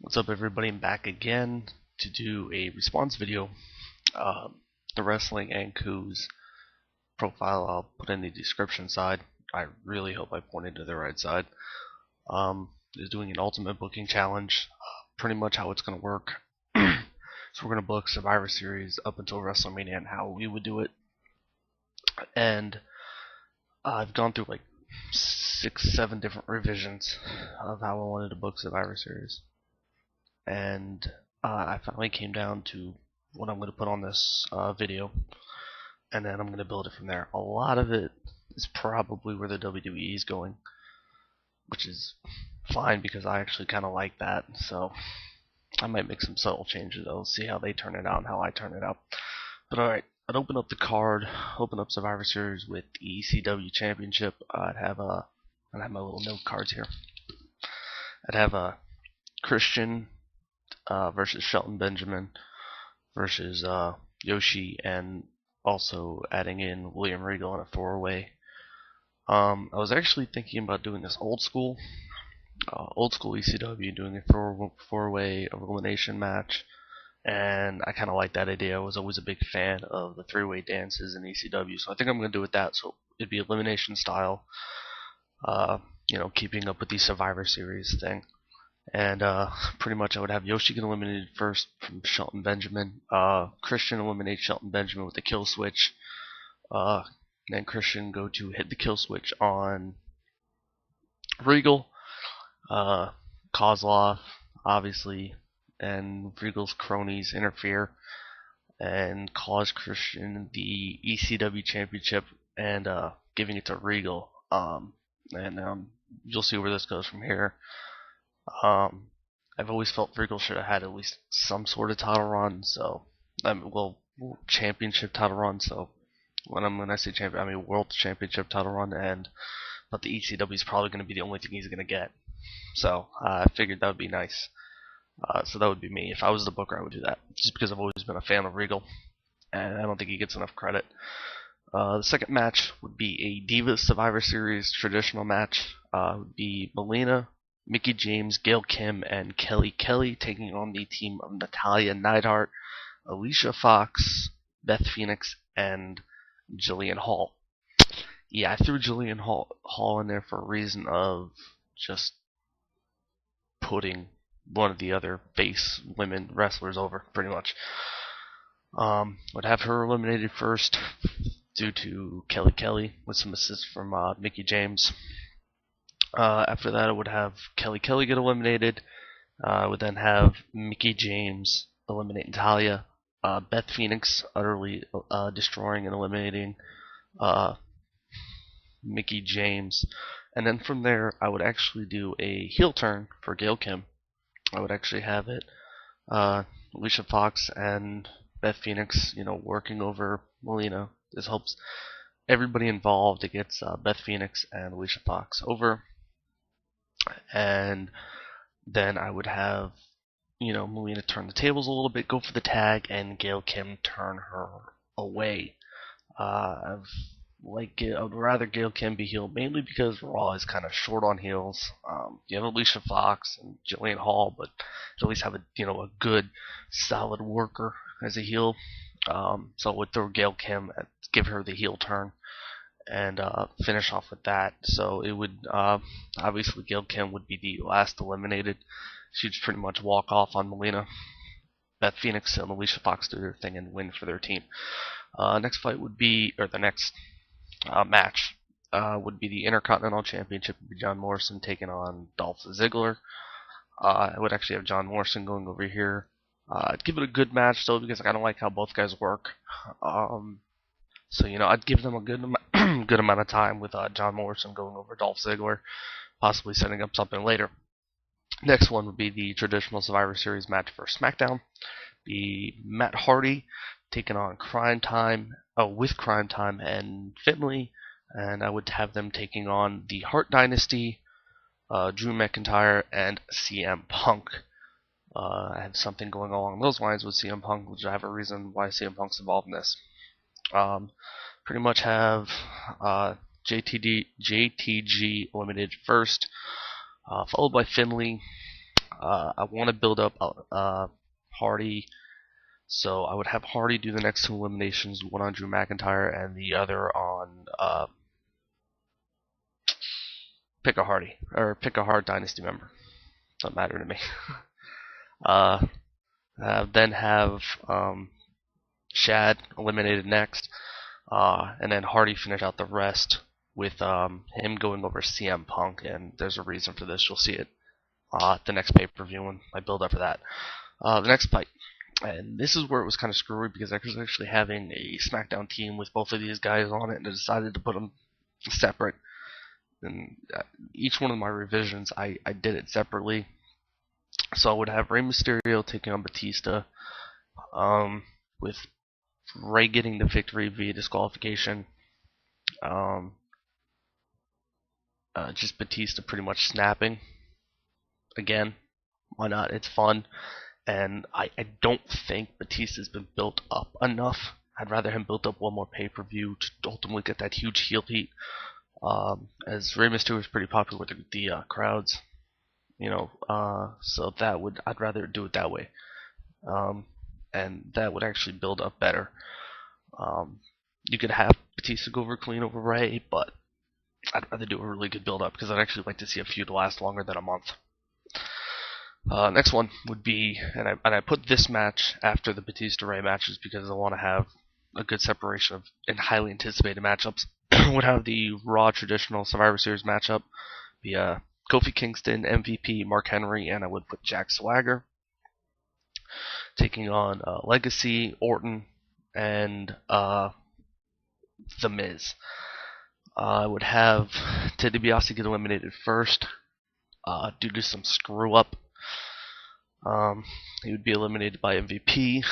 What's up, everybody? I'm back again to do a response video. Uh, the wrestling and Coos profile I'll put in the description side. I really hope I pointed to the right side. Is doing an ultimate booking challenge. Pretty much how it's going to work. So we're going to book Survivor Series up until WrestleMania and how we would do it. And I've gone through like 6-7 different revisions of how I wanted to book Survivor Series. And I finally came down to what I'm going to put on this video, and then I'm going to build it from there. A lot of it is probably where the WWE is going, which is fine because I actually kind of like that, so I might make some subtle changes though, see how they turn it out and how I turn it out. But alright, I'd open up the card, open up Survivor Series with the ECW Championship. I'd have my little note cards here. I'd have a Christian versus Shelton Benjamin versus Yoshi, and also adding in William Regal in a four-way. I was actually thinking about doing this old school ECW, doing a four-way elimination match, and I kind of like that idea. I was always a big fan of the three-way dances in ECW, so I think I'm going to do it that. So it'd be elimination style, keeping up with the Survivor Series thing. And pretty much I would have Yoshi get eliminated first from Shelton Benjamin. Christian eliminate Shelton Benjamin with the kill switch. Then Christian go to hit the kill switch on Regal. Kozlov, obviously, and Regal's cronies interfere and cause Christian the ECW championship and giving it to Regal. You'll see where this goes from here. I've always felt Regal should have had at least some sort of title run, championship title run. So when I say champion, I mean world championship title run, but the ECW is probably going to be the only thing he's going to get. So I figured that would be nice. So that would be me. If I was the booker, I would do that, just because I've always been a fan of Regal, and I don't think he gets enough credit. The second match would be a Divas Survivor Series traditional match. Would be Melina, Mickie James, Gail Kim, and Kelly Kelly taking on the team of Natalya, Neidhart, Alicia Fox, Beth Pheonix, and Jillian Hall. Yeah, I threw Jillian Hall in there for a reason of just putting one of the other face women wrestlers over, pretty much. Would have her eliminated first due to Kelly Kelly with some assist from Mickie James. After that, I would have Kelly Kelly get eliminated. I would then have Mickie James eliminate Natalya. Beth Pheonix utterly destroying and eliminating Mickie James. And then from there, I would actually do a heel turn for Gail Kim. I would actually have it Alicia Fox and Beth Pheonix, working over Melina. This helps everybody involved. It gets Beth Pheonix and Alicia Fox over. And then I would have, Melina turn the tables a little bit, go for the tag, and Gail Kim turn her away. I would rather Gail Kim be healed, mainly because Raw is kind of short on heels. You have Alicia Fox and Jillian Hall, but at least have a good, solid worker as a heel. So I would throw Gail Kim, give her the heel turn, and finish off with that. So it would obviously Gail Kim would be the last eliminated. She'd pretty much walk off on Melina. Beth Pheonix and Alicia Fox do their thing and win for their team. Next fight would be, or the next match would be the Intercontinental Championship. Would be John Morrison taking on Dolph Ziggler. I would actually have John Morrison going over here. I'd give it a good match though, because I kind of like how both guys work. So I'd give them a good amount of time with John Morrison going over Dolph Ziggler, possibly setting up something later. Next one would be the traditional Survivor Series match for Smackdown. The Matt Hardy taking on Tyme and Finlay, and I would have them taking on the Hart Dynasty, Drew McIntyre, and CM Punk. I have something going along those lines with CM Punk, which I have a reason why CM Punk's involved in this. Pretty much have JTG eliminated first, followed by Finlay, I want to build up Hardy, so I would have Hardy do the next 2 eliminations, one on Drew McIntyre and the other on pick a Hardy or pick a Hart Dynasty member. Doesn't matter to me. Then have Shad eliminated next, and then Hardy finish out the rest with him going over CM Punk, and there's a reason for this. You'll see it the next pay-per-view when I build up for that. The next fight, and this is where it was kind of screwy because I was actually having a SmackDown team with both of these guys on it, and I decided to put them separate. And each one of my revisions, I did it separately. So I would have Rey Mysterio taking on Batista, with Rey getting the victory via disqualification. Just Batista pretty much snapping. Again, why not? It's fun. And I don't think Batista's been built up enough. I'd rather him build up one more pay-per-view to ultimately get that huge heel heat. As Rey Mysterio is pretty popular with the crowds, so I'd rather do it that way. And that would actually build up better. You could have Batista go over clean over Rey, but I'd rather do a really good build up because I'd actually like to see a feud last longer than a month. Next one would be, and I put this match after the Batista Rey matches because I want to have a good separation of and highly anticipated matchups. Would have the Raw traditional Survivor Series matchup be Kofi Kingston, MVP, Mark Henry, and I would put Jack Swagger taking on Legacy, Orton, and The Miz. I would have Ted DiBiase get eliminated first due to some screw up. He would be eliminated by MVP.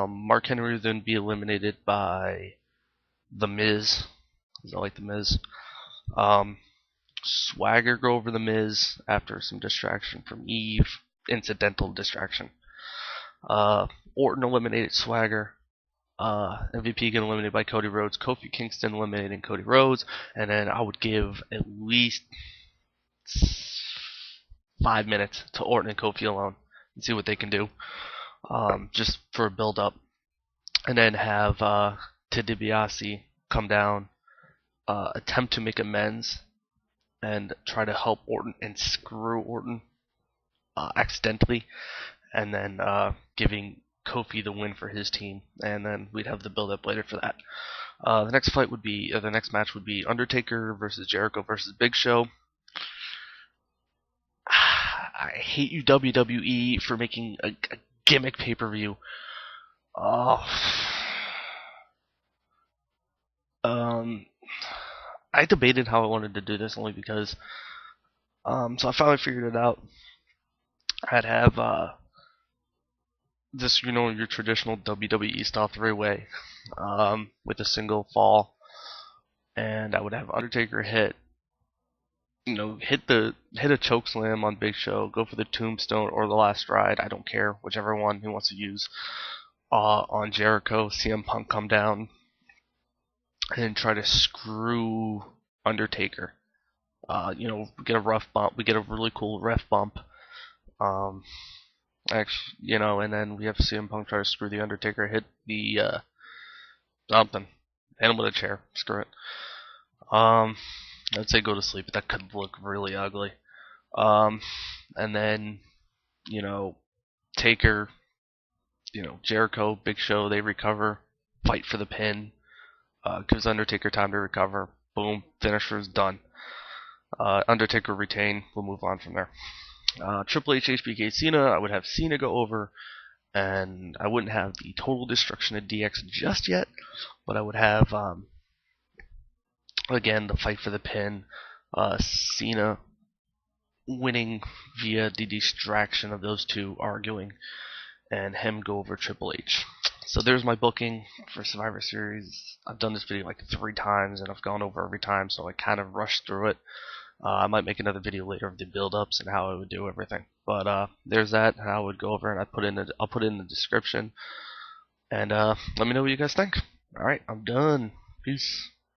Mark Henry would then be eliminated by The Miz. I like The Miz. Swagger go over The Miz after some distraction from Eve. Incidental distraction. Orton eliminated Swagger. MVP get eliminated by Cody Rhodes. Kofi Kingston eliminating Cody Rhodes. And then I would give at least 5 minutes to Orton and Kofi alone and see what they can do. Just for a build up. And then have Ted DiBiase come down, attempt to make amends, and try to help Orton and screw Orton accidentally, and then giving Kofi the win for his team, and then we'd have the build up later for that. The next match would be Undertaker versus Jericho versus Big Show. I hate you, WWE, for making a gimmick pay-per-view. I debated how I wanted to do this only because, so I finally figured it out. I'd have this, your traditional WWE style three-way, with a single fall, and I would have Undertaker hit a choke slam on Big Show, go for the tombstone or the last ride, I don't care, whichever one he wants to use, on Jericho, CM Punk come down, and try to screw Undertaker. We get a rough bump, we get a really cool ref bump, and then we have CM Punk try to screw the Undertaker, hit the something, hit him with a chair, screw it. I'd say go to sleep, but that could look really ugly. And then, Taker, Jericho, Big Show, they recover, fight for the pin, gives Undertaker time to recover, boom, finisher's done. Undertaker retain, we'll move on from there. Triple H, HBK, Cena, I would have Cena go over, and I wouldn't have the total destruction of DX just yet, but I would have, again, the fight for the pin, Cena winning via the distraction of those two arguing, and him go over Triple H. So there's my booking for Survivor Series. I've done this video like 3 times, and I've gone over every time, so I kind of rushed through it. I might make another video later of the build-ups and how I would do everything. But there's that, how I would go over, and I'll put it in the description. And let me know what you guys think. Alright, I'm done. Peace.